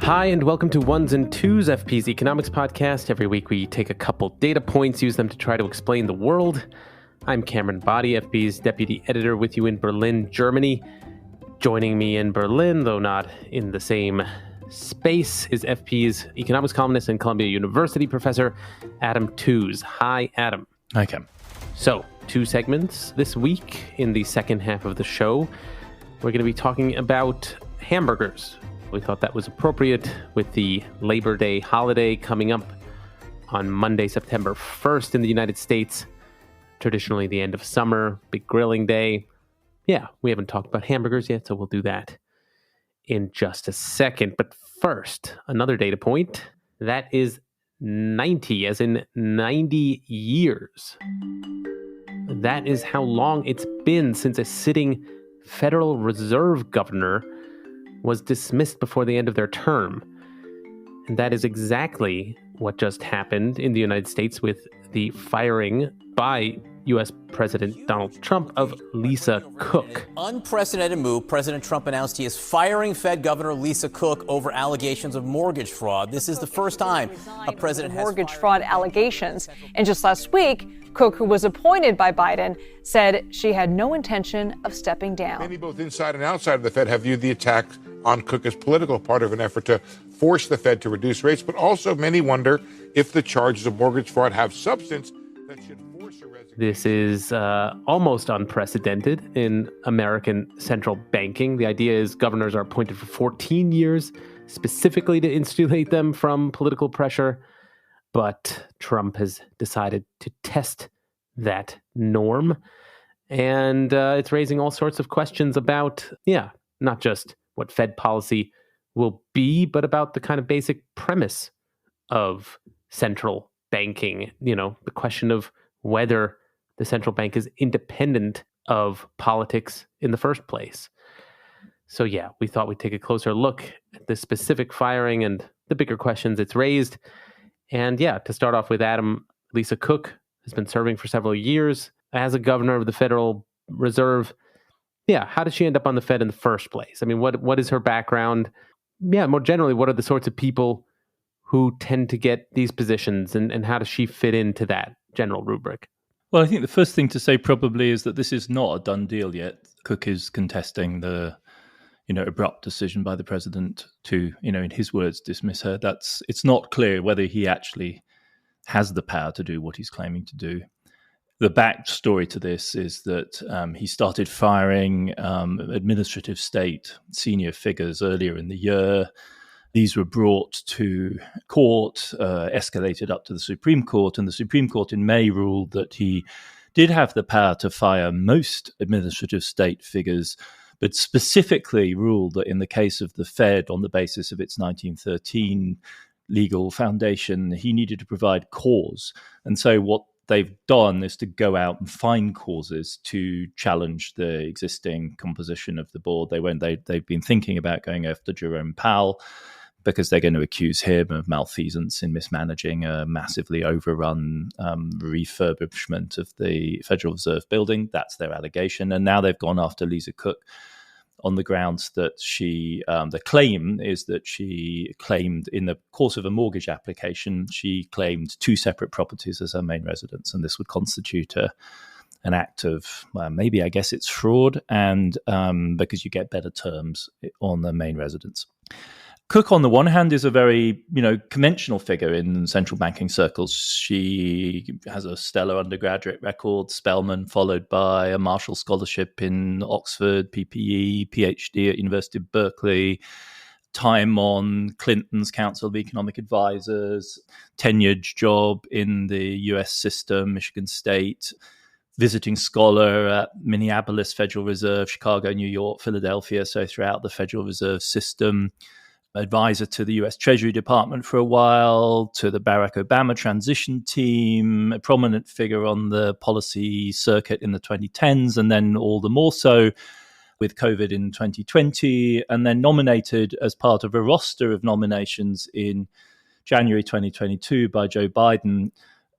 Hi, and welcome to Ones and Tooze, FP's economics podcast. Every week we take a couple data points, use them to try to explain the world. I'm Cameron Body, FP's deputy editor, with you in Berlin, Germany. Joining me in Berlin, though not in the same space, is FP's economics columnist and Columbia University professor, Adam Tooze. Hi, Adam. Hi, Cam. So, 2 segments this week. In the second half of the show, we're going to be talking about hamburgers. We thought that was appropriate with the Labor Day holiday coming up on Monday, September 1st in the United States. Traditionally the end of summer, big grilling day. Yeah, we haven't talked about hamburgers yet, so we'll do that in just a second. But first, another data point. That is 90, as in 90 years. That is how long it's been since a sitting Federal Reserve governor was dismissed before the end of their term. And that is exactly what just happened in the United States with the firing by U.S. President Donald Trump of Lisa Cook. Unprecedented move. President Trump announced he is firing Fed Governor Lisa Cook over allegations of mortgage fraud. This is the first time a president has mortgage fraud allegations. And just last week, Cook, who was appointed by Biden, said she had no intention of stepping down. Many both inside and outside of the Fed have viewed the attack on Cook as political, part of an effort to force the Fed to reduce rates. But also many wonder if the charges of mortgage fraud have substance that should force a resignation. This is almost unprecedented in American central banking. The idea is governors are appointed for 14 years, specifically to insulate them from political pressure. But Trump has decided to test that norm. And it's raising all sorts of questions about, not just what Fed policy will be, but about the kind of basic premise of central banking. The question of whether the central bank is independent of politics in the first place. So we thought we'd take a closer look at this specific firing and the bigger questions it's raised. And to start off with, Adam, Lisa Cook has been serving for several years as a governor of the Federal Reserve. How did she end up on the Fed in the first place? I mean, what is her background? More generally, what are the sorts of people who tend to get these positions, and how does she fit into that general rubric? Well, I think the first thing to say probably is that this is not a done deal yet. Cook is contesting the abrupt decision by the president to, in his words, dismiss her. It's not clear whether he actually has the power to do what he's claiming to do. The backstory to this is that he started firing administrative state senior figures earlier in the year. These were brought to court, escalated up to the Supreme Court, and the Supreme Court in May ruled that he did have the power to fire most administrative state figures, but specifically ruled that in the case of the Fed, on the basis of its 1913 legal foundation, he needed to provide cause. And so what they've done is to go out and find causes to challenge the existing composition of the board. They've been thinking about going after Jerome Powell because they're going to accuse him of malfeasance in mismanaging a massively overrun refurbishment of the Federal Reserve building. That's their allegation. And now they've gone after Lisa Cook on the grounds that the claim is that she claimed in the course of a mortgage application, she claimed 2 separate properties as her main residence. And this would constitute an act of, maybe I guess it's fraud, and because you get better terms on the main residence. Cook, on the one hand, is a very, conventional figure in central banking circles. She has a stellar undergraduate record, Spelman, followed by a Marshall Scholarship in Oxford, PPE, PhD at University of Berkeley, time on Clinton's Council of Economic Advisors, tenured job in the US system, Michigan State, visiting scholar at Minneapolis Federal Reserve, Chicago, New York, Philadelphia, so throughout the Federal Reserve system. Advisor to the US Treasury Department for a while, to the Barack Obama transition team, a prominent figure on the policy circuit in the 2010s, and then all the more so with COVID in 2020, and then nominated as part of a roster of nominations in January 2022 by Joe Biden.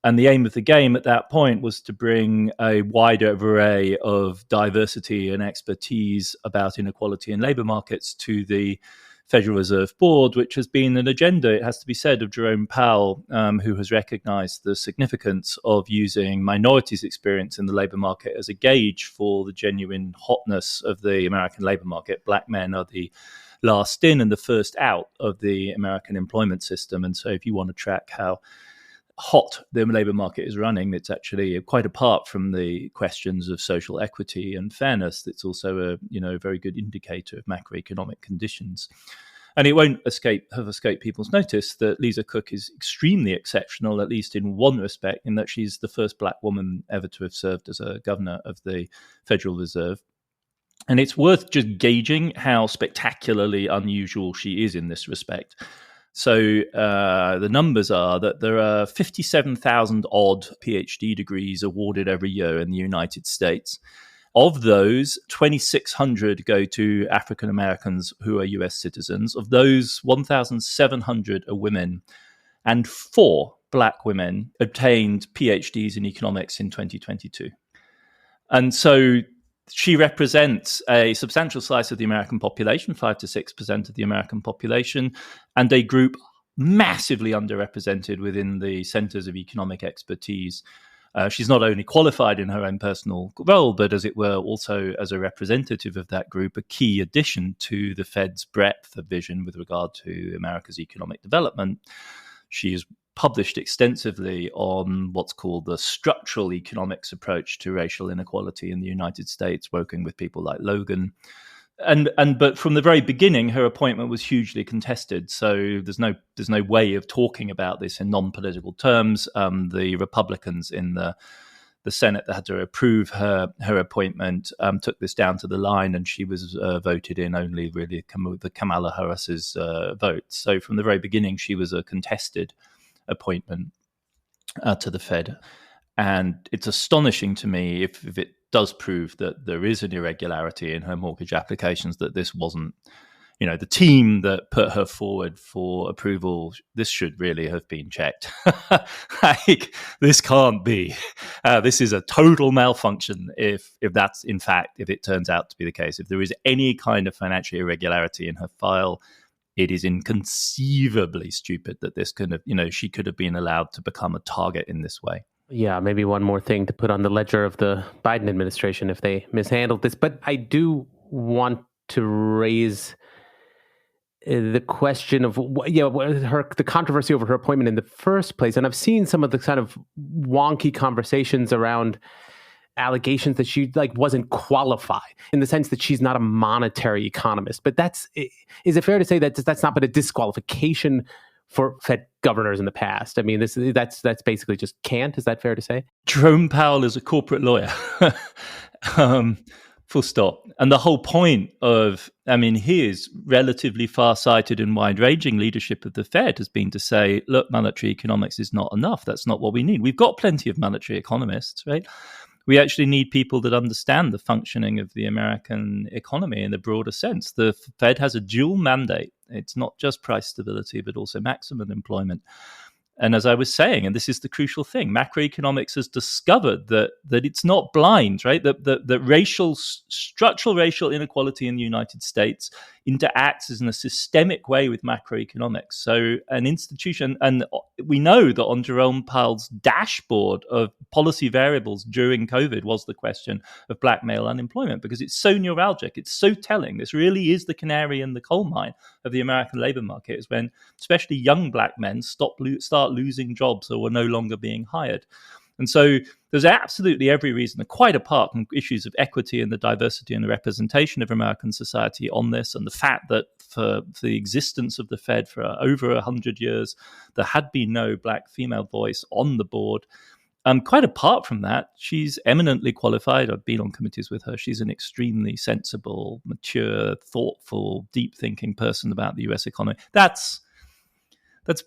And the aim of the game at that point was to bring a wider array of diversity and expertise about inequality in labor markets to the Federal Reserve Board, which has been an agenda, it has to be said, of Jerome Powell, who has recognized the significance of using minorities' experience in the labor market as a gauge for the genuine hotness of the American labor market. Black men are the last in and the first out of the American employment system. And so if you want to track how hot the labor market is running, it's actually quite apart from the questions of social equity and fairness. It's also a very good indicator of macroeconomic conditions. And it won't have escaped people's notice that Lisa Cook is extremely exceptional, at least in one respect, in that she's the first black woman ever to have served as a governor of the Federal Reserve. And it's worth just gauging how spectacularly unusual she is in this respect. So the numbers are that there are 57,000 odd PhD degrees awarded every year in the United States. Of those, 2,600 go to African Americans who are US citizens. Of those, 1,700 are women, and 4 black women obtained PhDs in economics in 2022. And so she represents a substantial slice of the American population, 5 to 6% of the American population, and a group massively underrepresented within the centers of economic expertise. She's not only qualified in her own personal role, but as it were, also as a representative of that group, a key addition to the Fed's breadth of vision with regard to America's economic development. She has published extensively on what's called the structural economics approach to racial inequality in the United States, working with people like Logan. But from the very beginning, her appointment was hugely contested. So there's no way of talking about this in non-political terms. The Republicans in the Senate that had to approve her appointment took this down to the line, and she was voted in only really the Kamala Harris's vote. So from the very beginning, she was a contested appointment to the Fed. And it's astonishing to me if it does prove that there is an irregularity in her mortgage applications, that this wasn't, the team that put her forward for approval, this should really have been checked. Like, this can't be. This is a total malfunction if that's, in fact, if it turns out to be the case. If there is any kind of financial irregularity in her file, it is inconceivably stupid that this kind of, she could have been allowed to become a target in this way. Yeah, maybe one more thing to put on the ledger of the Biden administration if they mishandled this. But I do want to raise the question of the controversy over her appointment in the first place. And I've seen some of the kind of wonky conversations around allegations that she wasn't qualified, in the sense that she's not a monetary economist. But is it fair to say that that's not been a disqualification for Fed governors in the past? I mean, that's basically just can't. Is that fair to say? Jerome Powell is a corporate lawyer. Full stop. And the whole point of, his relatively far-sighted and wide-ranging leadership of the Fed has been to say, look, monetary economics is not enough. That's not what we need. We've got plenty of monetary economists, right? We actually need people that understand the functioning of the American economy in the broader sense. The Fed has a dual mandate. It's not just price stability, but also maximum employment. And as I was saying, and this is the crucial thing, macroeconomics has discovered that it's not blind, right? That structural racial inequality in the United States interacts in a systemic way with macroeconomics. So an institution, and we know that on Jerome Powell's dashboard of policy variables during COVID was the question of black male unemployment, because it's so neuralgic, it's so telling. This really is the canary in the coal mine of the American labor market, is when especially young black men start losing jobs or were no longer being hired. And so there's absolutely every reason, quite apart from issues of equity and the diversity and the representation of American society on this, and the fact that for the existence of the Fed for over 100 years, there had been no black female voice on the board. Quite apart from that, she's eminently qualified. I've been on committees with her. She's an extremely sensible, mature, thoughtful, deep-thinking person about the US economy. That's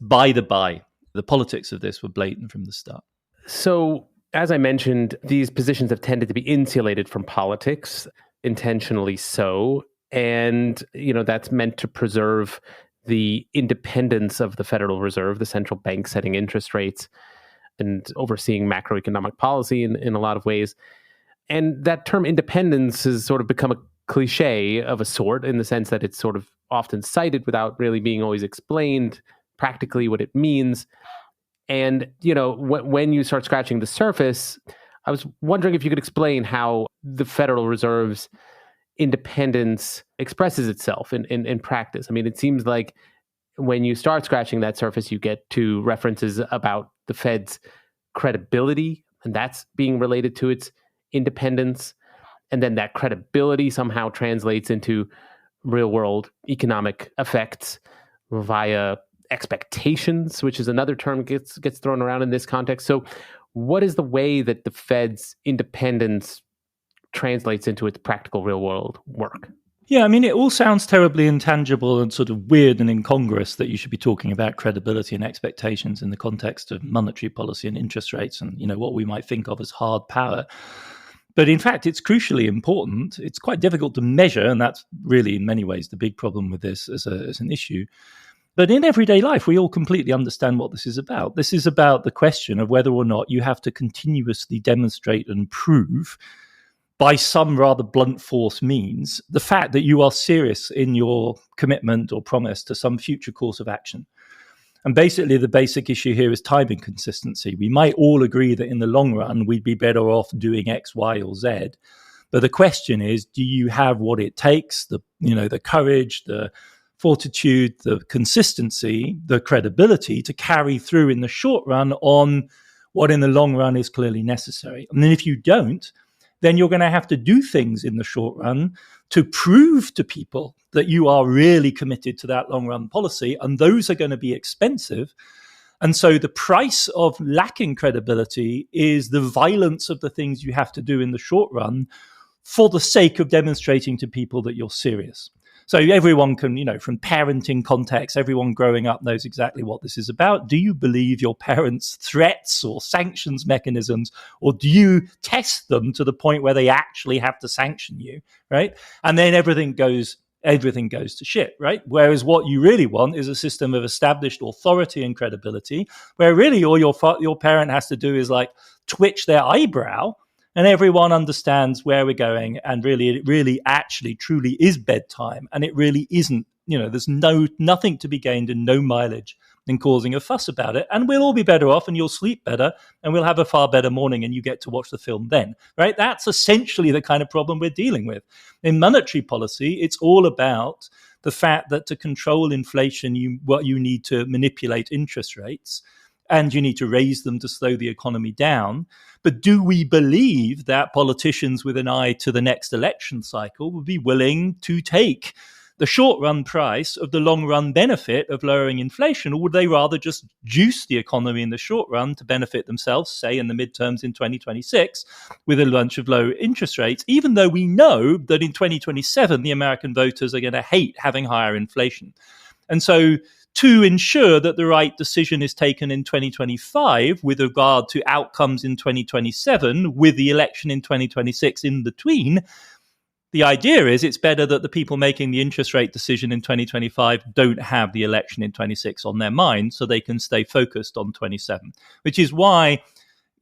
by the by. The politics of this were blatant from the start. So, as I mentioned, these positions have tended to be insulated from politics, intentionally so. And, that's meant to preserve the independence of the Federal Reserve, the central bank setting interest rates and overseeing macroeconomic policy in a lot of ways. And that term independence has sort of become a cliche of a sort, in the sense that it's sort of often cited without really being always explained practically what it means. And, when you start scratching the surface, I was wondering if you could explain how the Federal Reserve's independence expresses itself in practice. I mean, it seems like when you start scratching that surface, you get to references about the Fed's credibility, and that's being related to its independence. And then that credibility somehow translates into real-world economic effects via expectations, which is another term gets thrown around in this context. So what is the way that the Fed's independence translates into its practical real-world work? Yeah, I mean, it all sounds terribly intangible and sort of weird and incongruous that you should be talking about credibility and expectations in the context of monetary policy and interest rates and, what we might think of as hard power. But in fact, it's crucially important. It's quite difficult to measure, and that's really in many ways the big problem with this as an issue. But in everyday life, we all completely understand what this is about. This is about the question of whether or not you have to continuously demonstrate and prove by some rather blunt force means the fact that you are serious in your commitment or promise to some future course of action. And basically, the basic issue here is timing consistency. We might all agree that in the long run, we'd be better off doing X, Y, or Z. But the question is, do you have what it takes, the courage, the fortitude, the consistency, the credibility to carry through in the short run on what in the long run is clearly necessary? And then if you don't, then you're going to have to do things in the short run to prove to people that you are really committed to that long run policy. And those are going to be expensive. And so the price of lacking credibility is the violence of the things you have to do in the short run for the sake of demonstrating to people that you're serious. So everyone can, from parenting context, everyone growing up knows exactly what this is about. Do you believe your parents' threats or sanctions mechanisms, or do you test them to the point where they actually have to sanction you, right? And then everything goes to shit, right? Whereas what you really want is a system of established authority and credibility, where really all your parent has to do is like twitch their eyebrow, and everyone understands where we're going, and it really actually truly is bedtime, and it really isn't, there's nothing to be gained and no mileage in causing a fuss about it, and we'll all be better off, and you'll sleep better, and we'll have a far better morning, and you get to watch the film then, right? That's essentially the kind of problem we're dealing with. In monetary policy, it's all about the fact that to control inflation, you need to manipulate interest rates, and you need to raise them to slow the economy down. But do we believe that politicians with an eye to the next election cycle would be willing to take the short-run price of the long-run benefit of lowering inflation? Or would they rather just juice the economy in the short run to benefit themselves, say in the midterms in 2026, with a bunch of low interest rates, even though we know that in 2027, the American voters are going to hate having higher inflation? And so to ensure that the right decision is taken in 2025 with regard to outcomes in 2027, with the election in 2026 in between, the idea is it's better that the people making the interest rate decision in 2025 don't have the election in 26 on their mind, so they can stay focused on 27, which is why,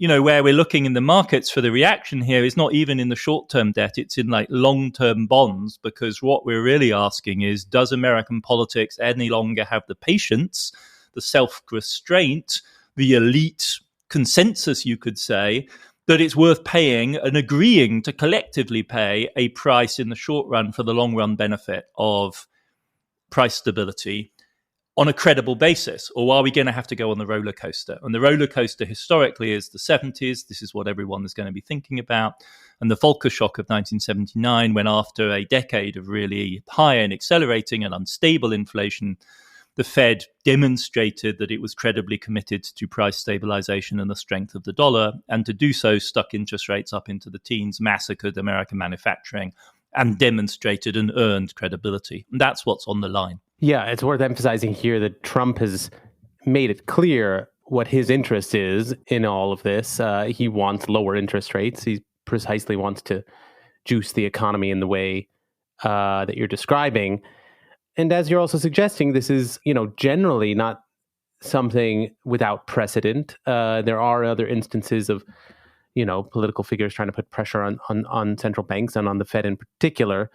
where we're looking in the markets for the reaction here is not even in the short-term debt, it's in like long-term bonds, because what we're really asking is, does American politics any longer have the patience, the self-restraint, the elite consensus, you could say, that it's worth paying and agreeing to collectively pay a price in the short run for the long-run benefit of price stability on a credible basis? Or are we going to have to go on the roller coaster? And the roller coaster historically is the 70s. This is what everyone is going to be thinking about. And the Volcker shock of 1979, when after a decade of really high and accelerating and unstable inflation, the Fed demonstrated that it was credibly committed to price stabilization and the strength of the dollar. And to do so, stuck interest rates up into the teens, massacred American manufacturing, and demonstrated and earned credibility. And that's what's on the line. Yeah, it's worth emphasizing here that Trump has made it clear what his interest is in all of this. He wants lower interest rates. He precisely wants to juice the economy in the way that you're describing. And as you're also suggesting, this is, generally not something without precedent. There are other instances of, political figures trying to put pressure on central banks and on the Fed in particular.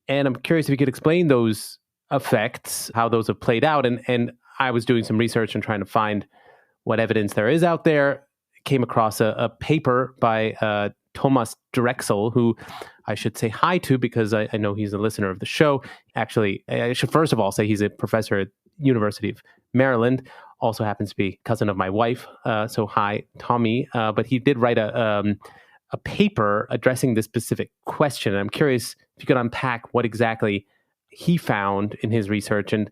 And I'm curious if you could explain those effects, how those have played out. And I was doing some research and trying to find what evidence there is out there. Came across a paper by Thomas Drexel, who I should say hi to because I know he's a listener of the show. Actually, I should first of all say he's a professor at University of Maryland, also happens to be cousin of my wife. So hi, Tommy. But he did write a paper addressing this specific question. And I'm curious if you could unpack what exactly he found in his research and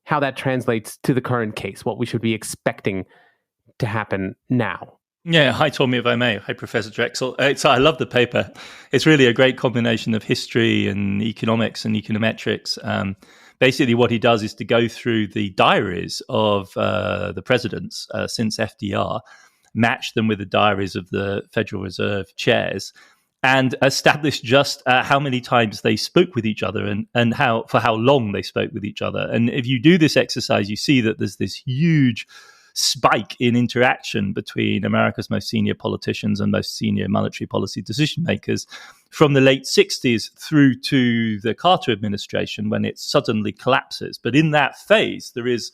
how that translates to the current case, what we should be expecting to happen now. Yeah, hi Tommy, if I may. Hi Professor Drexel. I love the paper. It's really a great combination of history and economics and econometrics. Basically what he does is to go through the diaries of the presidents since FDR, match them with the diaries of the Federal Reserve chairs, and establish just how many times they spoke with each other and for how long they spoke with each other. And if you do this exercise, you see that there's this huge spike in interaction between America's most senior politicians and most senior monetary policy decision makers from the late 60s through to the Carter administration, when it suddenly collapses. But in that phase, there is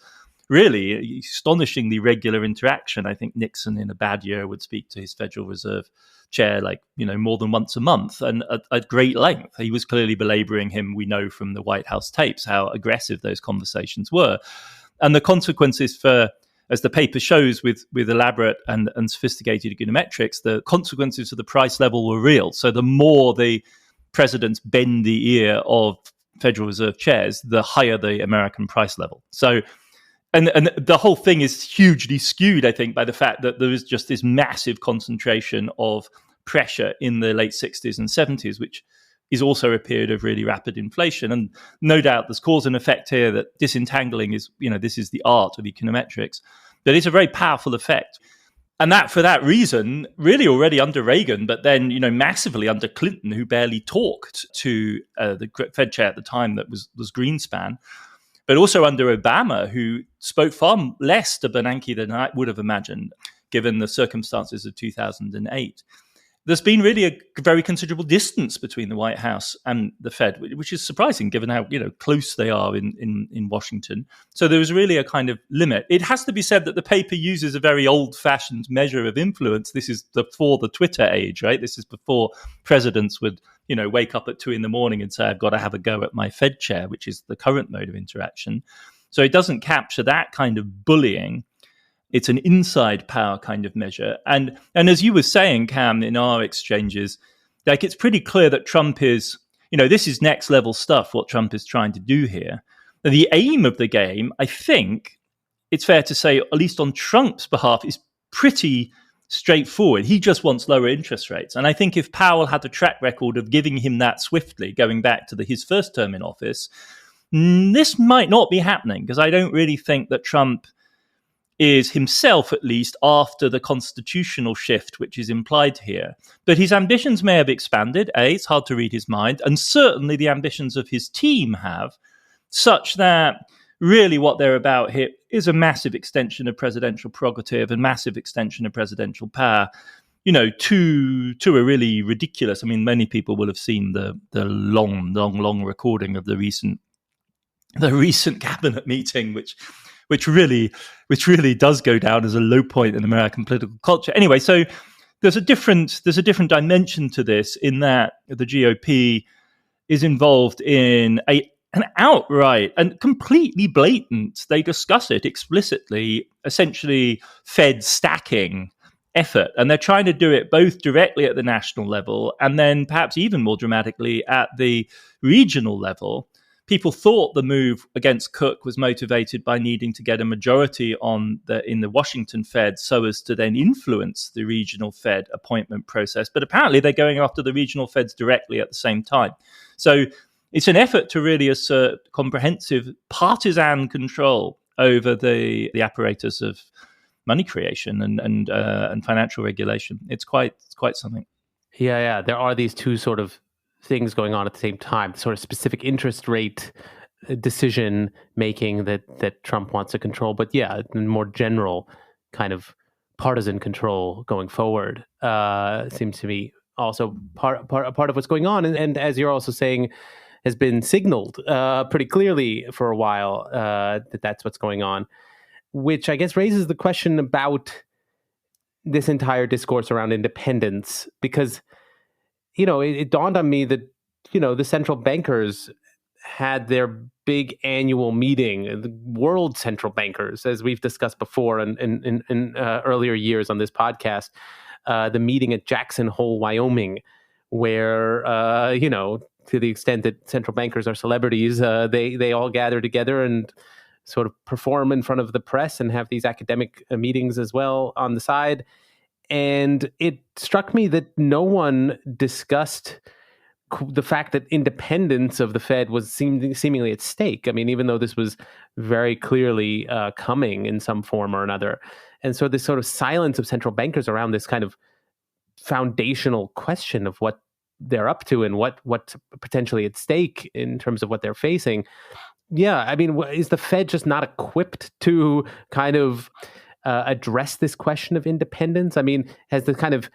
really astonishingly regular interaction. I think Nixon in a bad year would speak to his Federal Reserve chair more than once a month and at great length. He was clearly belaboring him. We know from the White House tapes how aggressive those conversations were. And the consequences for, as the paper shows with elaborate and sophisticated econometrics, the consequences of the price level were real. So the more the presidents bend the ear of Federal Reserve chairs, the higher the American price level. So, and the whole thing is hugely skewed, I think, by the fact that there is just this massive concentration of pressure in the late 60s and 70s, which is also a period of really rapid inflation. And no doubt there's cause and effect here, that disentangling is, this is the art of econometrics, but it's a very powerful effect. And that, for that reason, really already under Reagan, but then, massively under Clinton, who barely talked to the Fed chair at the time, that was Greenspan, but also under Obama, who spoke far less to Bernanke than I would have imagined, given the circumstances of 2008. There's been really a very considerable distance between the White House and the Fed, which is surprising given how close they are in Washington. So there was really a kind of limit. It has to be said that the paper uses a very old-fashioned measure of influence. This is before the Twitter age, right? This is before presidents would wake up at 2 a.m. and say, I've got to have a go at my Fed chair, which is the current mode of interaction. So it doesn't capture that kind of bullying. It's an inside power kind of measure. And as you were saying, Cam, in our exchanges, it's pretty clear that Trump is, this is next level stuff, what Trump is trying to do here. The aim of the game, I think it's fair to say, at least on Trump's behalf, is pretty straightforward. He just wants lower interest rates. And I think if Powell had a track record of giving him that swiftly, going back to his first term in office, this might not be happening, because I don't really think that Trump is himself, at least after the constitutional shift, which is implied here. But his ambitions may have expanded. It's hard to read his mind. And certainly the ambitions of his team have, such that really what they're about here is a massive extension of presidential prerogative and massive extension of presidential power, to a really ridiculous. I mean, many people will have seen the long recording of the recent cabinet meeting, which really does go down as a low point in American political culture. Anyway, so there's a different dimension to this, in that the GOP is involved in an outright and completely blatant, they discuss it explicitly, essentially Fed stacking effort. And they're trying to do it both directly at the national level and then perhaps even more dramatically at the regional level. People thought the move against Cook was motivated by needing to get a majority in the Washington Fed so as to then influence the regional Fed appointment process. But apparently they're going after the regional Feds directly at the same time. So it's an effort to really assert comprehensive partisan control over the apparatus of money creation and financial regulation. It's quite something. Yeah. There are these two sort of things going on at the same time, sort of specific interest rate decision making that Trump wants to control, but more general kind of partisan control going forward seems to be also part of what's going on. And as you're also saying, has been signaled pretty clearly for a while that that's what's going on, which I guess raises the question about this entire discourse around independence, because, it dawned on me that, the central bankers had their big annual meeting, the world central bankers, as we've discussed before in earlier years on this podcast, the meeting at Jackson Hole, Wyoming, where, to the extent that central bankers are celebrities, they all gather together and sort of perform in front of the press and have these academic meetings as well on the side. And it struck me that no one discussed the fact that independence of the Fed was seemingly at stake. I mean, even though this was very clearly coming in some form or another. And so this sort of silence of central bankers around this kind of foundational question of what they're up to and what's potentially at stake in terms of what they're facing. Yeah, I mean, is the Fed just not equipped to kind of address this question of independence? I mean, has the kind of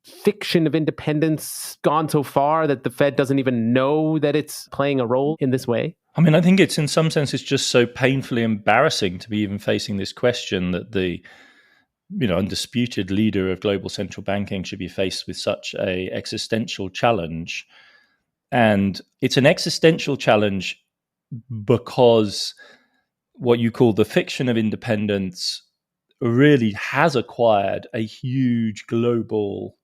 fiction of independence gone so far that the Fed doesn't even know that it's playing a role in this way? I mean, I think it's in some sense it's just so painfully embarrassing to be even facing this question that the undisputed leader of global central banking should be faced with such a existential challenge. And it's an existential challenge because what you call the fiction of independence really has acquired a huge global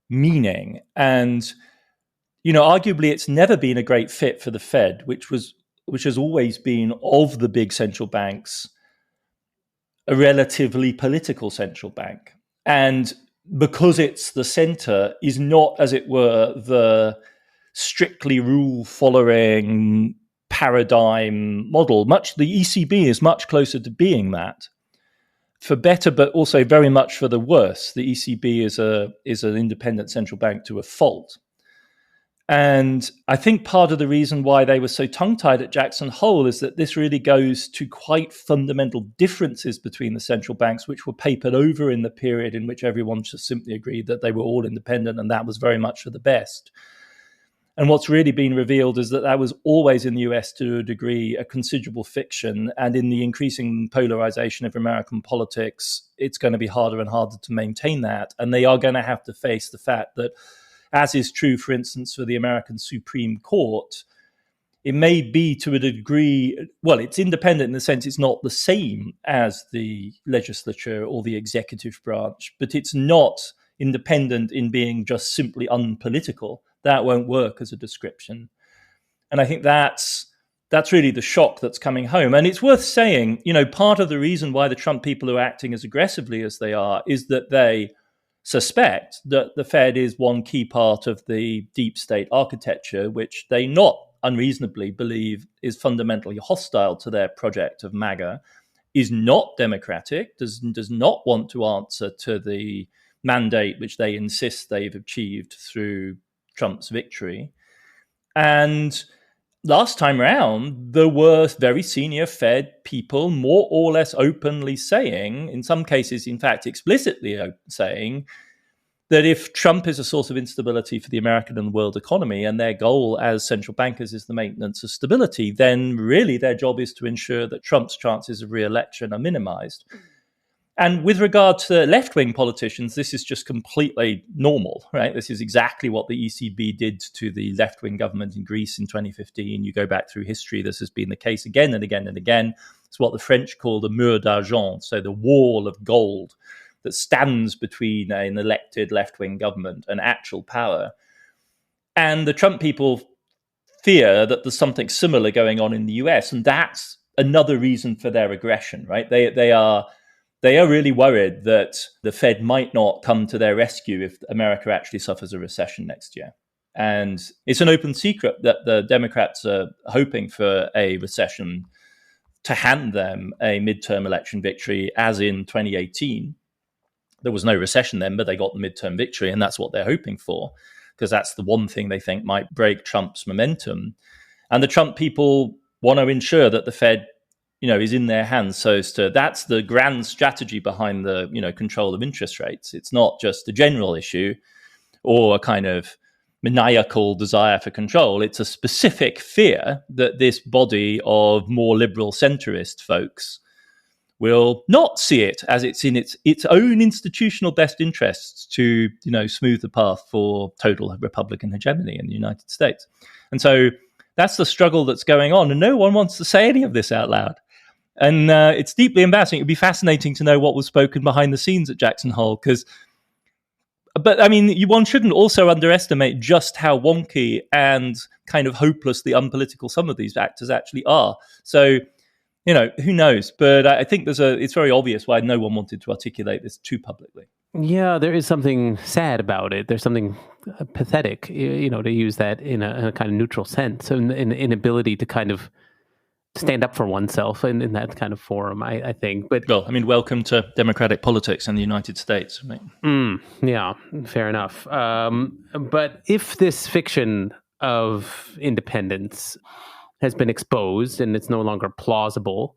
meaning. And, arguably it's never been a great fit for the Fed, which has always been, of the big central banks, a relatively political central bank. And because it's the center, is not, as it were, the strictly rule-following paradigm model. The ECB is much closer to being that, for better, but also very much for the worse. The ECB is an independent central bank to a fault. And I think part of the reason why they were so tongue-tied at Jackson Hole is that this really goes to quite fundamental differences between the central banks, which were papered over in the period in which everyone just simply agreed that they were all independent, and that was very much for the best. And what's really been revealed is that was always in the US to a degree a considerable fiction. And in the increasing polarization of American politics, it's going to be harder and harder to maintain that. And they are going to have to face the fact that, as is true, for instance, for the American Supreme Court, it may be to a degree, well, it's independent in the sense it's not the same as the legislature or the executive branch, but it's not independent in being just simply unpolitical. That won't work as a description. And I think that's really the shock that's coming home. And it's worth saying, part of the reason why the Trump people are acting as aggressively as they are is that they suspect that the Fed is one key part of the deep state architecture, which they not unreasonably believe is fundamentally hostile to their project of MAGA, is not democratic, does not want to answer to the mandate which they insist they've achieved through Trump's victory. And last time around, there were very senior Fed people more or less openly saying, in some cases, in fact, explicitly saying, that if Trump is a source of instability for the American and world economy, and their goal as central bankers is the maintenance of stability, then really their job is to ensure that Trump's chances of re-election are minimized. And with regard to left-wing politicians, this is just completely normal, right? This is exactly what the ECB did to the left-wing government in Greece in 2015. You go back through history, this has been the case again and again and again. It's what the French call the mur d'argent, so the wall of gold that stands between an elected left-wing government and actual power. And the Trump people fear that there's something similar going on in the US, and that's another reason for their aggression, right? They are really worried that the Fed might not come to their rescue if America actually suffers a recession next year. And it's an open secret that the Democrats are hoping for a recession to hand them a midterm election victory, as in 2018. There was no recession then, but they got the midterm victory, and that's what they're hoping for, because that's the one thing they think might break Trump's momentum. And the Trump people want to ensure that the Fed is in their hands. So that's the grand strategy behind the, control of interest rates. It's not just a general issue or a kind of, maniacal desire for control. It's a specific fear that this body of more liberal centrist folks will not see it as it's in its own institutional best interests to, smooth the path for total Republican hegemony in the United States. And so that's the struggle that's going on, and no one wants to say any of this out loud. And it's deeply embarrassing. It would be fascinating to know what was spoken behind the scenes at Jackson Hole, but I mean, one shouldn't also underestimate just how wonky and kind of hopelessly unpolitical some of these actors actually are. So, who knows? But I think it's very obvious why no one wanted to articulate this too publicly. Yeah, there is something sad about it. There's something pathetic, to use that in a kind of neutral sense, in inability to kind of stand up for oneself in that kind of forum, I think. But well, I mean, welcome to democratic politics in the United States. Yeah, fair enough. But if this fiction of independence has been exposed and it's no longer plausible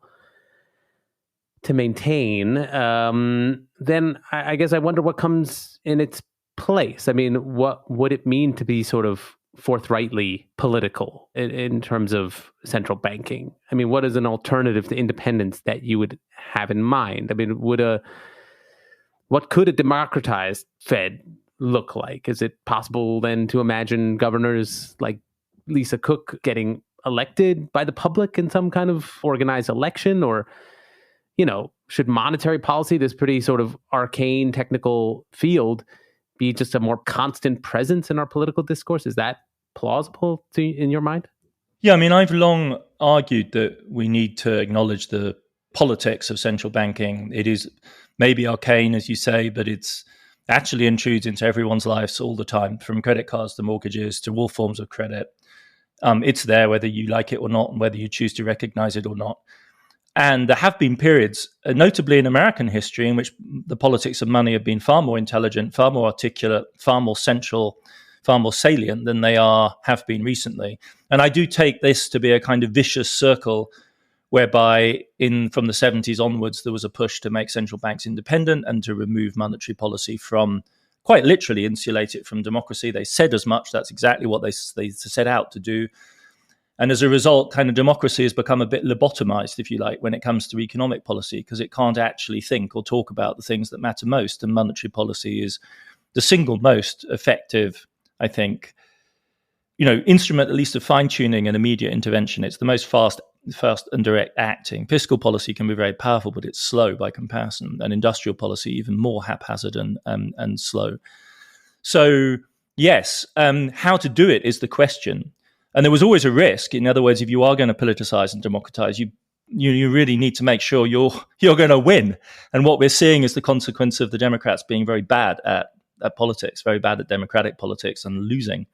to maintain, then I guess I wonder what comes in its place. I mean, what would it mean to be sort of forthrightly political in terms of central banking? I mean, what is an alternative to independence that you would have in mind? I mean, what could a democratized Fed look like? Is it possible then to imagine governors like Lisa Cook getting elected by the public in some kind of organized election? Or, should monetary policy, this pretty sort of arcane technical field, be just a more constant presence in our political discourse? Is that plausible in your mind? Yeah, I mean, I've long argued that we need to acknowledge the politics of central banking. It is maybe arcane, as you say, but it's actually intrudes into everyone's lives all the time, from credit cards to mortgages to all forms of credit. It's there whether you like it or not, and whether you choose to recognize it or not. And there have been periods, notably in American history, in which the politics of money have been far more intelligent, far more articulate, far more central, far more salient than they have been recently. And I do take this to be a kind of vicious circle whereby from the 70s onwards, there was a push to make central banks independent and to remove monetary policy from, quite literally insulate it from democracy. They said as much. That's exactly what they set out to do. And as a result, kind of democracy has become a bit lobotomized, if you like, when it comes to economic policy, because it can't actually think or talk about the things that matter most. And monetary policy is the single most effective, I think, instrument, at least of fine-tuning and immediate intervention. It's the most fast and direct acting. Fiscal policy can be very powerful, but it's slow by comparison. And industrial policy, even more haphazard and slow. So, yes, how to do it is the question. And there was always a risk. In other words, if you are going to politicize and democratize, you really need to make sure you're going to win. And what we're seeing is the consequence of the Democrats being very bad at politics, very bad at democratic politics, and losing.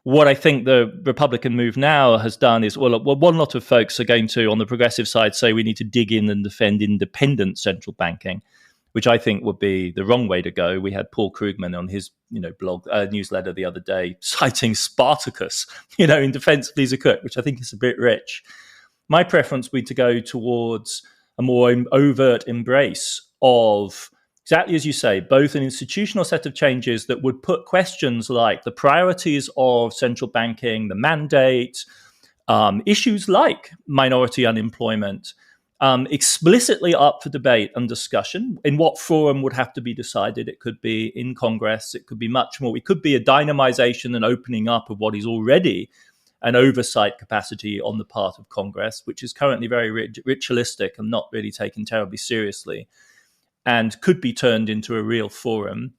What I think the Republican move now has done is, one lot of folks are going to, on the progressive side, say we need to dig in and defend independent central banking, which I think would be the wrong way to go. We had Paul Krugman on his blog newsletter the other day citing Spartacus, in defense of Lisa Cook, which I think is a bit rich. My preference would be to go towards a more overt embrace of, exactly as you say, both an institutional set of changes that would put questions like the priorities of central banking, the mandate, issues like minority unemployment, explicitly up for debate and discussion. In what forum would have to be decided? It could be in Congress. It could be much more. It could be a dynamization and opening up of what is already an oversight capacity on the part of Congress, which is currently very ritualistic and not really taken terribly seriously, and could be turned into a real forum.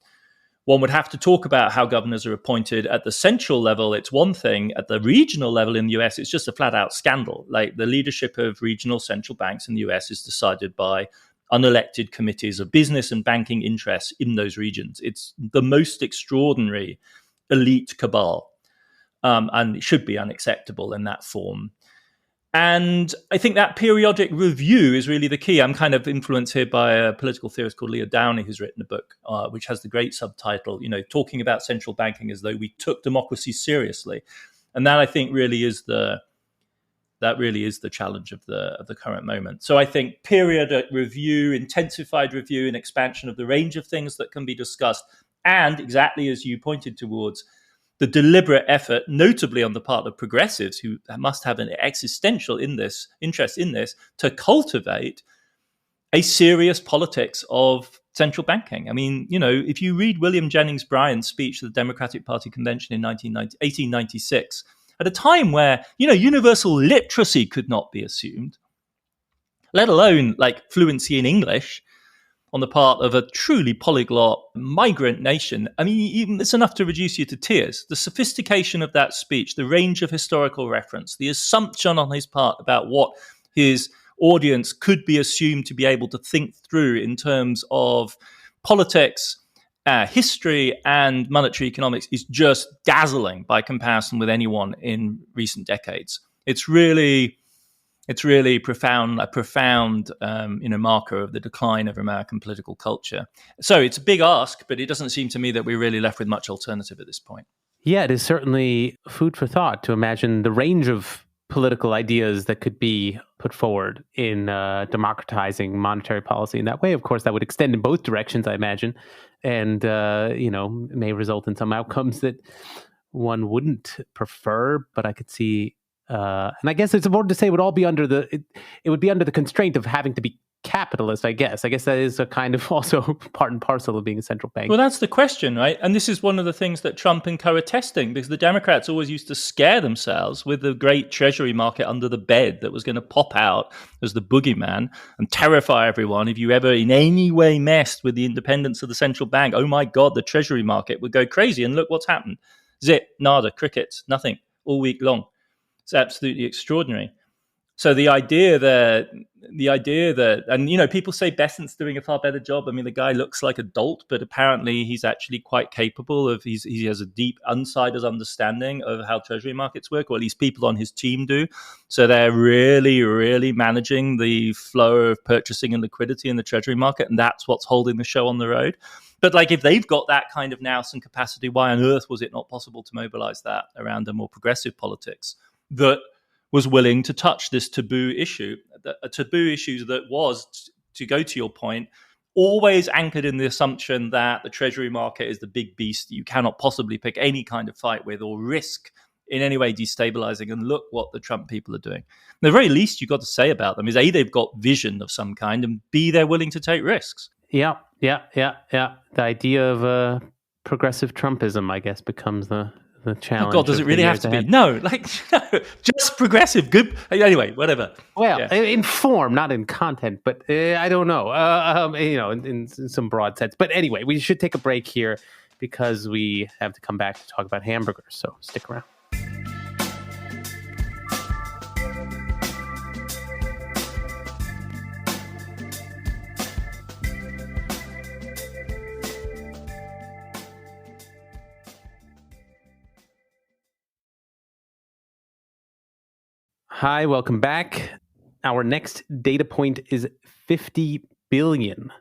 One would have to talk about how governors are appointed at the central level. It's one thing. At the regional level in the US, it's just a flat out scandal. Like, the leadership of regional central banks in the US is decided by unelected committees of business and banking interests in those regions. It's the most extraordinary elite cabal, and it should be unacceptable in that form. And I think that periodic review is really the key. I'm kind of influenced here by a political theorist called Leah Downey, who's written a book which has the great subtitle, talking about central banking as though we took democracy seriously. And that, I think, really is the challenge of the current moment. So I think periodic review, intensified review, and expansion of the range of things that can be discussed, and exactly as you pointed towards, the deliberate effort, notably on the part of progressives who must have an existential interest in this, to cultivate a serious politics of central banking. I mean, if you read William Jennings Bryan's speech to the Democratic Party convention in 1896, at a time where, universal literacy could not be assumed, let alone like fluency in English on the part of a truly polyglot migrant nation. I mean, even it's enough to reduce you to tears. The sophistication of that speech, the range of historical reference, the assumption on his part about what his audience could be assumed to be able to think through in terms of politics, history, and monetary economics is just dazzling by comparison with anyone in recent decades. It's really profound, a profound marker of the decline of American political culture. So it's a big ask, but it doesn't seem to me that we're really left with much alternative at this point. Yeah, it is certainly food for thought to imagine the range of political ideas that could be put forward in democratizing monetary policy in that way. Of course, that would extend in both directions, I imagine, and may result in some outcomes that one wouldn't prefer. But I could see, and I guess it's important to say, it would all be under it would be under the constraint of having to be capitalist. I guess that is a kind of also part and parcel of being a central bank. Well, that's the question, right? And this is one of the things that Trump and co are testing, because the Democrats always used to scare themselves with the great treasury market under the bed that was going to pop out as the boogeyman and terrify everyone if you ever in any way messed with the independence of the central bank. Oh my God, the treasury market would go crazy. And look what's happened. Zip, nada, crickets, nothing all week long. It's absolutely extraordinary. So the idea that, and people say Besant's doing a far better job. I mean, the guy looks like a dolt, but apparently he's actually quite capable of. He has a deep insider's understanding of how treasury markets work, or at least people on his team do. So they're really, really managing the flow of purchasing and liquidity in the treasury market, and that's what's holding the show on the road. But if they've got that kind of nous and capacity, why on earth was it not possible to mobilize that around a more progressive politics that was willing to touch this taboo issue, a taboo issue that was, to go to your point, always anchored in the assumption that the treasury market is the big beast you cannot possibly pick any kind of fight with or risk in any way destabilizing. And look what the Trump people are doing. The very least you've got to say about them is A, they've got vision of some kind, and B, they're willing to take risks. Yeah. The idea of progressive Trumpism, I guess, becomes the challenge. Oh God, does it really have to be? No, just progressive. Good. Anyway, whatever. Well, in form, not in content, but I don't know. In some broad sense. But anyway, we should take a break here because we have to come back to talk about hamburgers. So stick around. Hi, welcome back. Our next data point is 50 billion.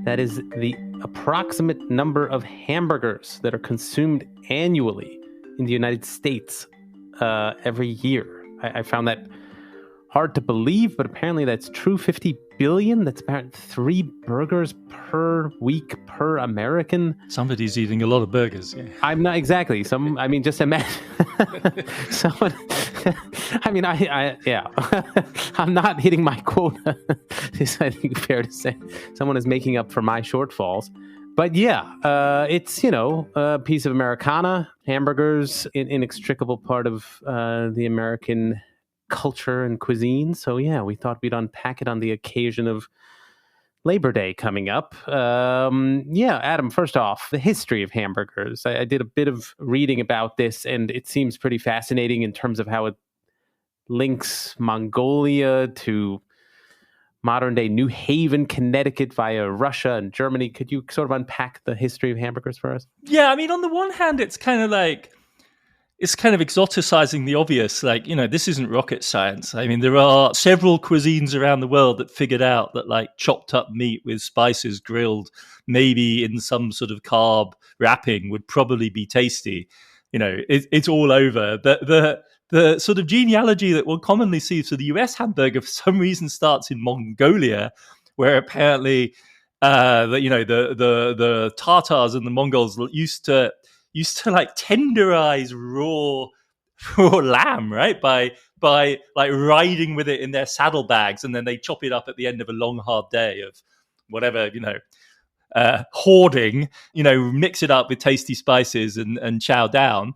That is the approximate number of hamburgers that are consumed annually in the United States every year. I found that hard to believe, but apparently that's true. 50 billion? That's about 3 burgers per week per American. Somebody's eating a lot of burgers. Yeah. I'm not exactly. Just imagine someone. I'm not hitting my quota. Is, I think, fair to say. Someone is making up for my shortfalls. But yeah, it's, a piece of Americana, hamburgers, an inextricable part of the American culture and cuisine. So yeah, we thought we'd unpack it on the occasion of Labor Day coming up. Adam, first off, the history of hamburgers. I did a bit of reading about this, and it seems pretty fascinating in terms of how it links Mongolia to modern-day New Haven, Connecticut via Russia and Germany. Could you sort of unpack the history of hamburgers for us? Yeah, I mean, on the one hand, it's kind of exoticizing the obvious. This isn't rocket science. I mean, there are several cuisines around the world that figured out that chopped up meat with spices grilled, maybe in some sort of carb wrapping, would probably be tasty. It's all over. The sort of genealogy that one commonly sees for the US hamburger for some reason starts in Mongolia, where apparently the Tatars and the Mongols used to used to like tenderize raw lamb, right? By like riding with it in their saddlebags, and then they chop it up at the end of a long, hard day of whatever, hoarding, mix it up with tasty spices and chow down.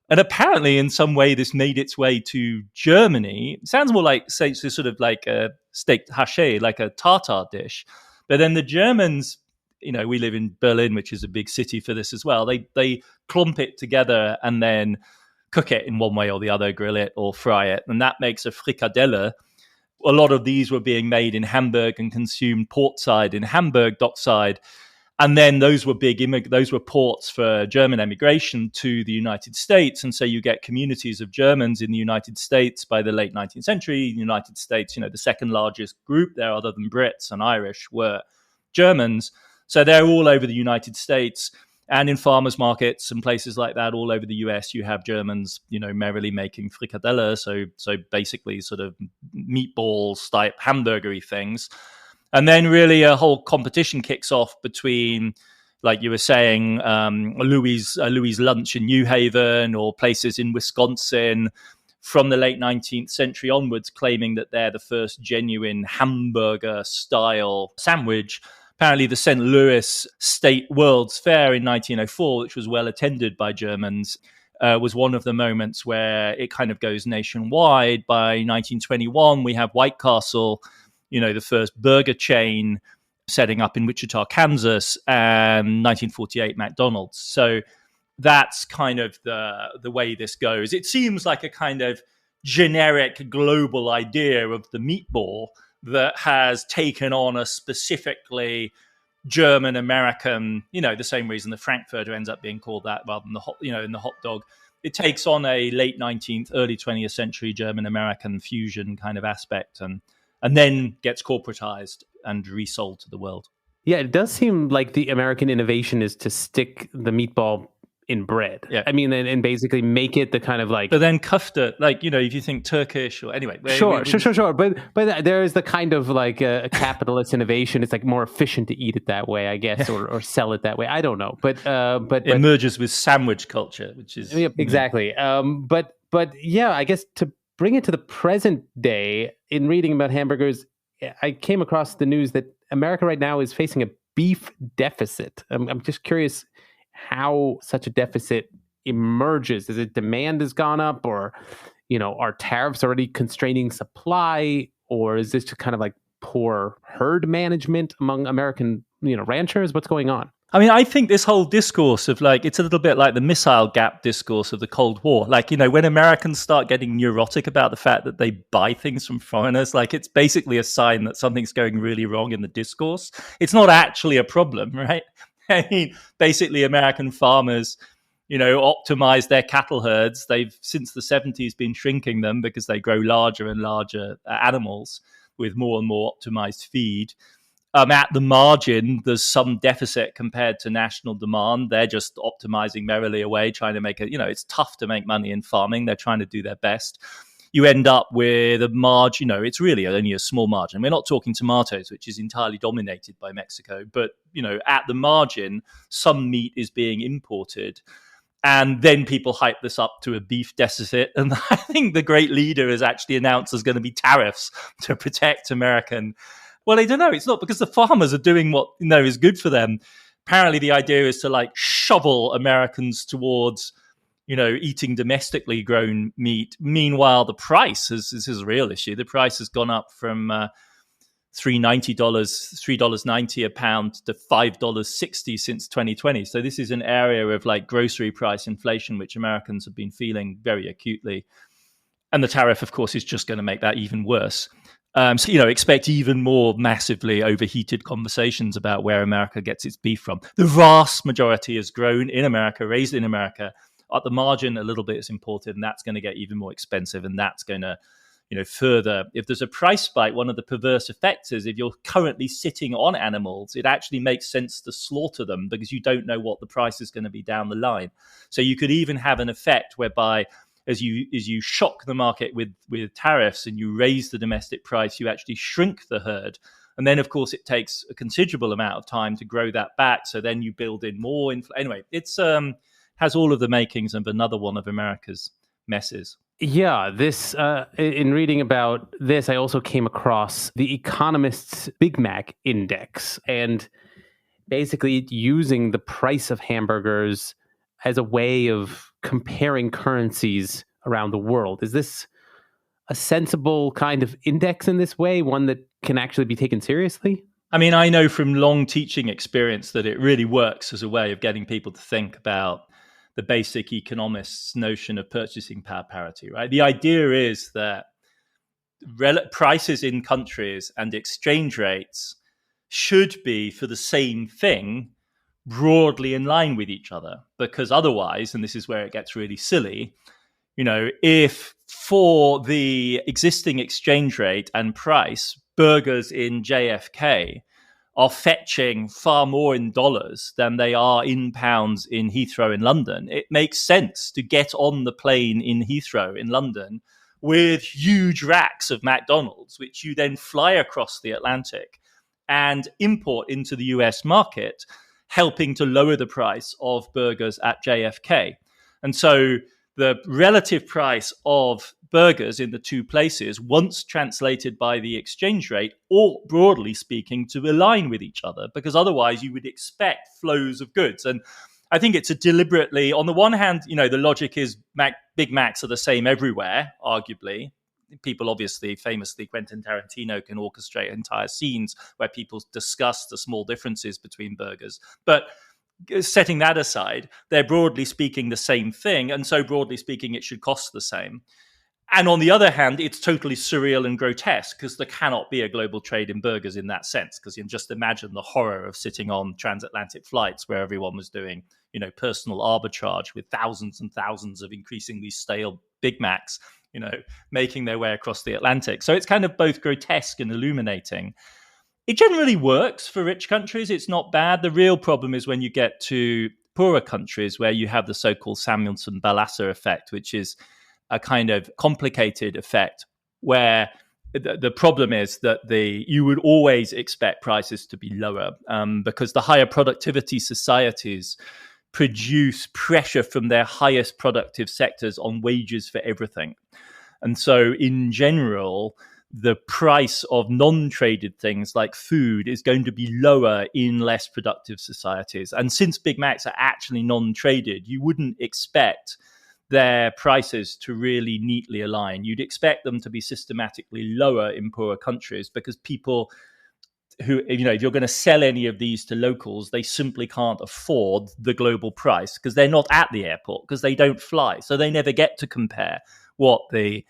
And apparently, in some way, this made its way to Germany. It sounds more like, say, sort of like a steak haché, like a tartare dish. But then the Germans, we live in Berlin, which is a big city for this as well. They clump it together and then cook it in one way or the other, grill it or fry it. And that makes a frikadelle. A lot of these were being made in Hamburg and consumed portside in Hamburg dockside. And then those were those were ports for German emigration to the United States. And so you get communities of Germans in the United States by the late 19th century. The United States, the second largest group there other than Brits and Irish were Germans. So they're all over the United States. And in farmers markets and places like that all over the US, you have Germans, merrily making frikadelle. So basically sort of meatballs type hamburgery things. And then really a whole competition kicks off between, like you were saying, Louis' Lunch in New Haven or places in Wisconsin from the late 19th century onwards, claiming that they're the first genuine hamburger-style sandwich. Apparently, the St. Louis State World's Fair in 1904, which was well attended by Germans, was one of the moments where it kind of goes nationwide. By 1921, we have White Castle, the first burger chain setting up in Wichita, Kansas, and 1948 McDonald's. So that's kind of the way this goes. It seems like a kind of generic global idea of the meatball that has taken on a specifically German-American, the same reason the Frankfurter ends up being called that rather than the hot, in the hot dog. It takes on a late 19th, early 20th century German-American fusion kind of aspect and then gets corporatized and resold to the world. Yeah, it does seem like the American innovation is to stick the meatball in bread. Yeah. I mean, and basically make it the kind of like... But then kufta, if you think Turkish or anyway... Sure. But there is the kind of like a capitalist innovation. It's like more efficient to eat it that way, I guess, or sell it that way. I don't know. But it merges with sandwich culture, which is... Yeah, exactly. But yeah, I guess to bring it to the present day, in reading about hamburgers, I came across the news that America right now is facing a beef deficit. I'm just curious how such a deficit emerges. Is it demand has gone up, or are tariffs already constraining supply, or is this just kind of like poor herd management among American ranchers? What's going on? I mean, I think this whole discourse of it's a little bit like the missile gap discourse of the Cold War. When Americans start getting neurotic about the fact that they buy things from foreigners, it's basically a sign that something's going really wrong in the discourse. It's not actually a problem, right? I mean, basically American farmers, optimize their cattle herds. They've since the 70s been shrinking them because they grow larger and larger animals with more and more optimized feed. At the margin, there's some deficit compared to national demand. They're just optimizing merrily away, trying to make it, it's tough to make money in farming. They're trying to do their best. You end up with a margin, it's really only a small margin. We're not talking tomatoes, which is entirely dominated by Mexico. But, at the margin, some meat is being imported. And then people hype this up to a beef deficit. And I think the great leader has actually announced there's going to be tariffs to protect American. Well, I don't know. It's not because the farmers are doing what is good for them. Apparently, the idea is to shovel Americans towards, eating domestically grown meat. Meanwhile, the price this is a real issue. The price has gone up from $3.90 a pound to $5.60 since 2020. So this is an area of grocery price inflation, which Americans have been feeling very acutely. And the tariff, of course, is just going to make that even worse. So, expect even more massively overheated conversations about where America gets its beef from. The vast majority is grown in America, raised in America. At the margin, a little bit is imported, and that's going to get even more expensive. And that's going to, further, if there's a price spike, one of the perverse effects is if you're currently sitting on animals, it actually makes sense to slaughter them because you don't know what the price is going to be down the line. So you could even have an effect whereby as you shock the market with tariffs and you raise the domestic price, you actually shrink the herd. And then, of course, it takes a considerable amount of time to grow that back. So then you build in more. Anyway, it's has all of the makings of another one of America's messes. Yeah, this in reading about this, I also came across the Economist's Big Mac Index, and basically using the price of hamburgers as a way of comparing currencies around the world. Is this a sensible kind of index in this way, one that can actually be taken seriously? I mean, I know from long teaching experience that it really works as a way of getting people to think about the basic economist's notion of purchasing power parity, right? The idea is that prices in countries and exchange rates should be for the same thing broadly in line with each other, because otherwise, and this is where it gets really silly, if for the existing exchange rate and price, burgers in JFK are fetching far more in dollars than they are in pounds in Heathrow in London, it makes sense to get on the plane in Heathrow in London with huge racks of McDonald's, which you then fly across the Atlantic and import into the US market, helping to lower the price of burgers at JFK. And so the relative price of burgers in the two places, once translated by the exchange rate, ought, broadly speaking, to align with each other, because otherwise you would expect flows of goods. And I think it's a deliberately, on the one hand, the logic is Big Macs are the same everywhere, arguably. People obviously, famously, Quentin Tarantino can orchestrate entire scenes where people discuss the small differences between burgers. But setting that aside, they're broadly speaking the same thing. And so broadly speaking, it should cost the same. And on the other hand, it's totally surreal and grotesque because there cannot be a global trade in burgers in that sense. Because you can just imagine the horror of sitting on transatlantic flights where everyone was doing, personal arbitrage with thousands and thousands of increasingly stale Big Macs, making their way across the Atlantic. So it's kind of both grotesque and illuminating. It generally works for rich countries. It's not bad. The real problem is when you get to poorer countries where you have the so-called Samuelson-Ballasser effect, which is a kind of complicated effect where the problem is that you would always expect prices to be lower because the higher productivity societies produce pressure from their highest productive sectors on wages for everything. And so in general, the price of non-traded things like food is going to be lower in less productive societies. And since Big Macs are actually non-traded, you wouldn't expect their prices to really neatly align. You'd expect them to be systematically lower in poorer countries because people who, if you're going to sell any of these to locals, they simply can't afford the global price because they're not at the airport, because they don't fly. So they never get to compare what the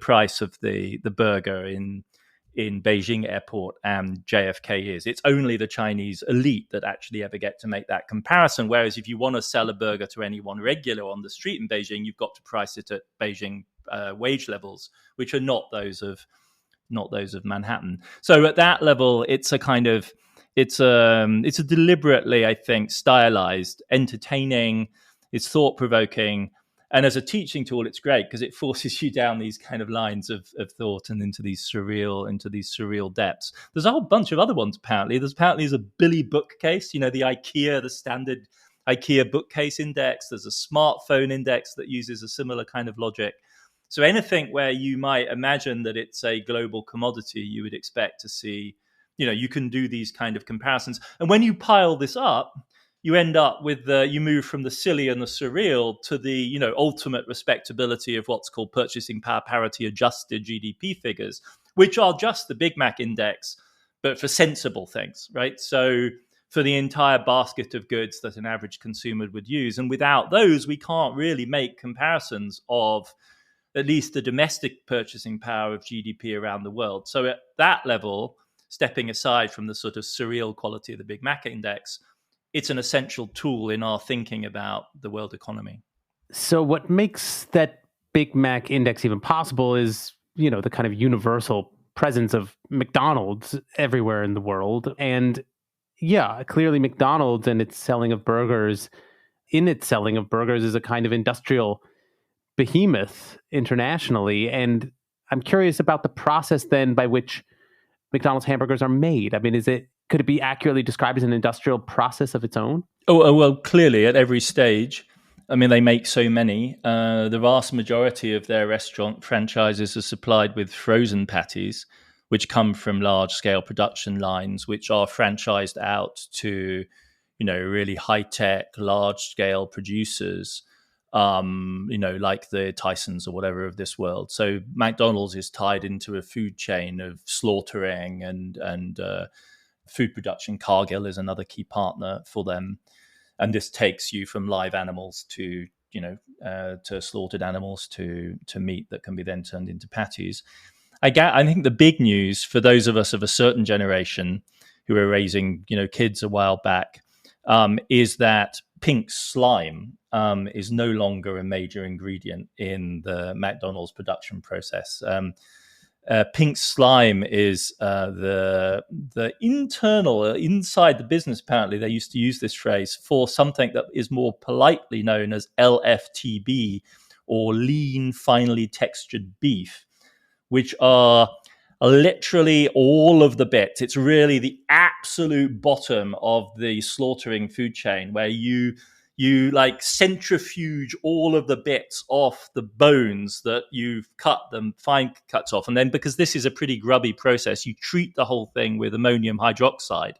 price of the burger in Beijing airport and JFK is. It's only the Chinese elite that actually ever get to make that comparison. Whereas if you want to sell a burger to anyone regular on the street in Beijing, you've got to price it at Beijing wage levels, which are not those of Manhattan. So at that level, it's a deliberately, I think, stylized, entertaining, it's thought-provoking. And as a teaching tool, it's great because it forces you down these kind of lines of thought and into these surreal depths. There's a whole bunch of other ones, apparently. There's a Billy bookcase, the standard IKEA bookcase index. There's a smartphone index that uses a similar kind of logic. So anything where you might imagine that it's a global commodity, you would expect to see, you can do these kind of comparisons. And when you pile this up, you end up with you move from the silly and the surreal to the, ultimate respectability of what's called purchasing power parity adjusted GDP figures, which are just the Big Mac index, but for sensible things, right? So for the entire basket of goods that an average consumer would use. And without those, we can't really make comparisons of at least the domestic purchasing power of GDP around the world. So at that level, stepping aside from the sort of surreal quality of the Big Mac index, it's an essential tool in our thinking about the world economy. So what makes that Big Mac index even possible is, the kind of universal presence of McDonald's everywhere in the world. And yeah, clearly McDonald's and its selling of burgers is a kind of industrial behemoth internationally. And I'm curious about the process then by which McDonald's hamburgers are made. I mean, could it be accurately described as an industrial process of its own? Oh, well, clearly at every stage, I mean, they make so many. The vast majority of their restaurant franchises are supplied with frozen patties, which come from large-scale production lines, which are franchised out to, really high-tech, large-scale producers, like the Tysons or whatever of this world. So McDonald's is tied into a food chain of slaughtering and food production. Cargill is another key partner for them. And this takes you from live animals to, to slaughtered animals to meat that can be then turned into patties. I think the big news for those of us of a certain generation who were raising, kids a while back, is that pink slime is no longer a major ingredient in the McDonald's production process. Pink slime is the internal, inside the business, apparently, they used to use this phrase for something that is more politely known as LFTB, or lean, finely textured beef, which are literally all of the bits. It's really the absolute bottom of the slaughtering food chain, where you like centrifuge all of the bits off the bones that you've cut them fine cuts off. And then, because this is a pretty grubby process, you treat the whole thing with ammonium hydroxide,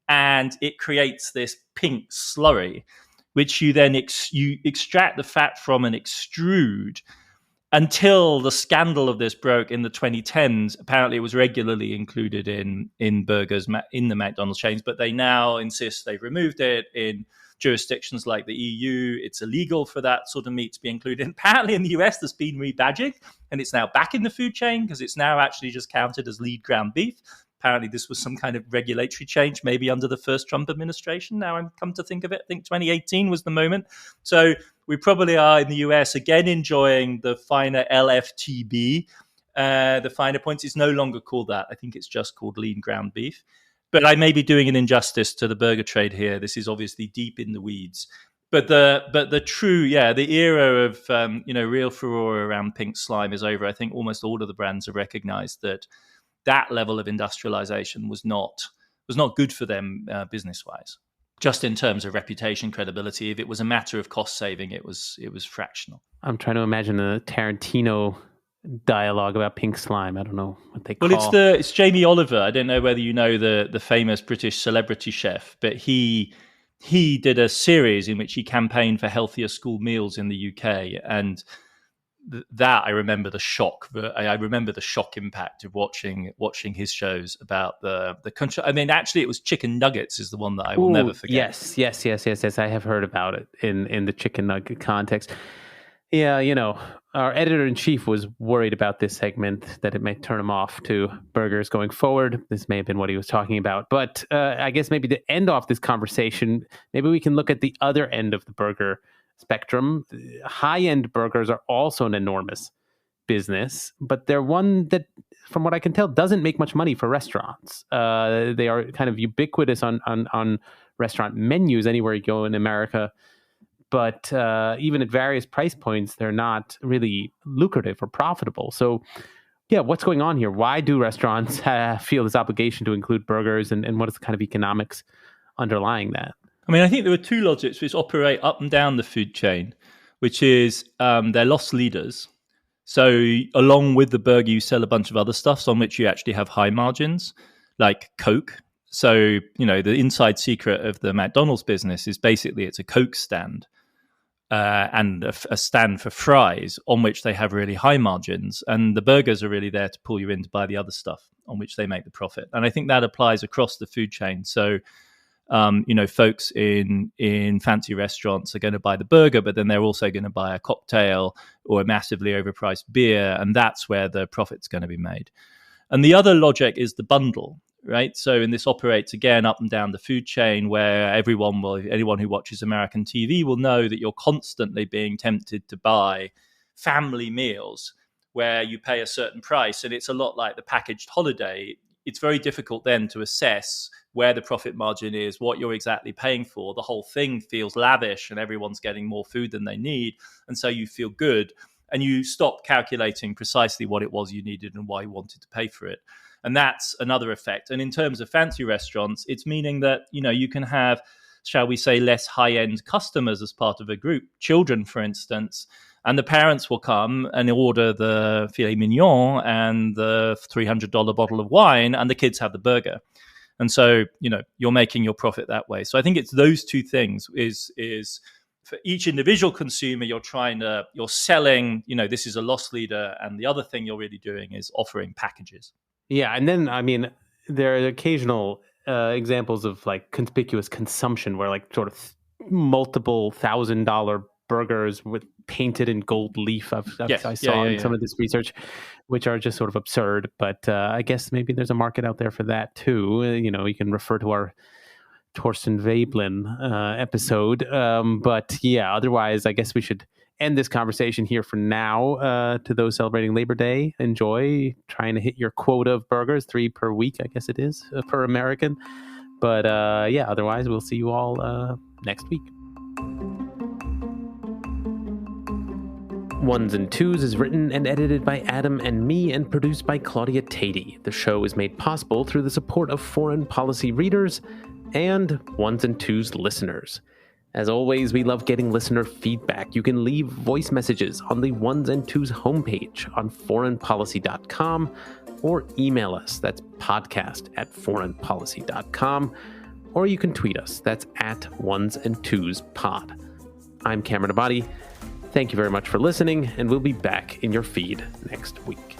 and it creates this pink slurry, which you then you extract the fat from and extrude. Until the scandal of this broke in the 2010s, apparently it was regularly included in burgers in the McDonald's chains, but they now insist they've removed it. In jurisdictions like the EU, it's illegal for that sort of meat to be included. Apparently in the US, there's been rebadging, and it's now back in the food chain because it's now actually just counted as lead ground beef. Apparently this was some kind of regulatory change, maybe under the first Trump administration. Now I'm come to think of it, I think 2018 was the moment. So we probably are in the US again enjoying the finer LFTB, the finer points. It's no longer called that. I think it's just called lean ground beef. But I may be doing an injustice to the burger trade here. This is obviously deep in the weeds. But the true, the era of real furore around pink slime is over. I think almost all of the brands have recognized that level of industrialization was not good for them business-wise. Just in terms of reputation, credibility. If it was a matter of cost saving, it was fractional. I'm trying to imagine a Tarantino dialogue about pink slime. I don't know what they call. Well, it's Jamie Oliver. I don't know whether you know the famous British celebrity chef, but he did a series in which he campaigned for healthier school meals in the UK, and that I remember the shock. I remember the shock impact of watching his shows about the country. I mean, actually, it was chicken nuggets is the one that I will never forget. Yes. I have heard about it in the chicken nugget context. Yeah, our editor-in-chief was worried about this segment, that it may turn him off to burgers going forward. This may have been what he was talking about. But I guess maybe to end off this conversation, maybe we can look at the other end of the burger spectrum. High-end burgers are also an enormous business, but they're one that, from what I can tell, doesn't make much money for restaurants. They are kind of ubiquitous on restaurant menus anywhere you go in America. But even at various price points, they're not really lucrative or profitable. So, what's going on here? Why do restaurants feel this obligation to include burgers, and what is the kind of economics underlying that? I mean, I think there are two logics which operate up and down the food chain, which is they're loss leaders. So along with the burger, you sell a bunch of other stuffs on which you actually have high margins, like Coke. So, the inside secret of the McDonald's business is basically it's a Coke stand and a stand for fries on which they have really high margins. And the burgers are really there to pull you in to buy the other stuff on which they make the profit. And I think that applies across the food chain. So, folks in fancy restaurants are going to buy the burger, but then they're also going to buy a cocktail or a massively overpriced beer. And that's where the profit's going to be made. And the other logic is the bundle. Right. So, and this operates again up and down the food chain, where anyone who watches American TV will know that you're constantly being tempted to buy family meals where you pay a certain price. And it's a lot like the packaged holiday. It's very difficult then to assess where the profit margin is, what you're exactly paying for. The whole thing feels lavish and everyone's getting more food than they need. And so you feel good and you stop calculating precisely what it was you needed and why you wanted to pay for it. And that's another effect. And in terms of fancy restaurants, it's meaning that, you can have shall we say, less high-end customers as part of a group, children, for instance, and the parents will come and order the filet mignon and the $300 bottle of wine, and the kids have the burger. And so, you're making your profit that way. So I think it's those two things is for each individual consumer, you're selling, this is a loss leader. And the other thing you're really doing is offering packages. Yeah. And then, I mean, there are occasional examples of like conspicuous consumption where like sort of multiple $1,000 burgers with painted in gold leaf I saw in some of this research, which are just sort of absurd. But I guess maybe there's a market out there for that too. You can refer to our Torsten Veblen episode. But yeah, otherwise, I guess we should end this conversation here for now. To those celebrating Labor Day, enjoy trying to hit your quota of burgers, 3 per week, I guess it is, per American. But yeah, otherwise, we'll see you all next week. Ones and Tooze is written and edited by Adam and me and produced by Claudia Tatey. The show is made possible through the support of foreign policy readers and Ones and Tooze listeners. As always, we love getting listener feedback. You can leave voice messages on the Ones and Tooze homepage on foreignpolicy.com or email us. That's podcast@foreignpolicy.com. Or you can tweet us. That's @onesandtwospod. I'm Cameron Abadi. Thank you very much for listening, and we'll be back in your feed next week.